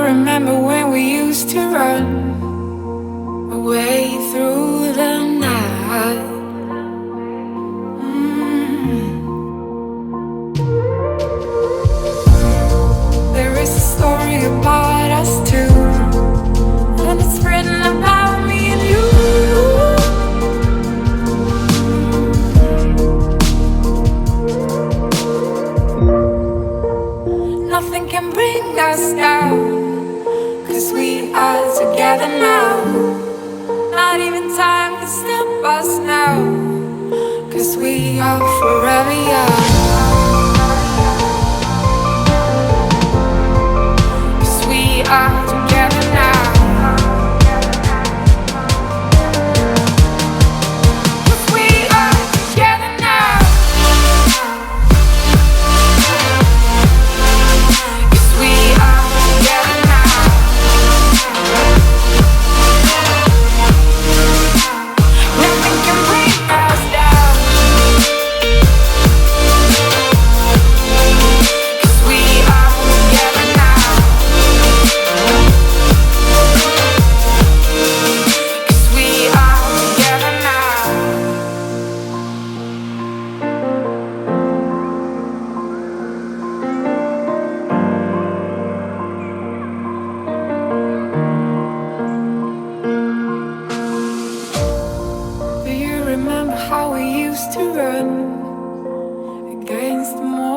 remember when we used to run away through the night? There is a story about us two, and it's written about me and you. Nothing can bring us down, 'cause we are together now. Not even time can stop us now, 'cause we are forever young. 'Cause we are together now. 'Cause we are together now. 'Cause we are together now. Nothing can bring us down, 'cause we are together now. 'Cause we are together now. Do you remember how we used to run against the morning?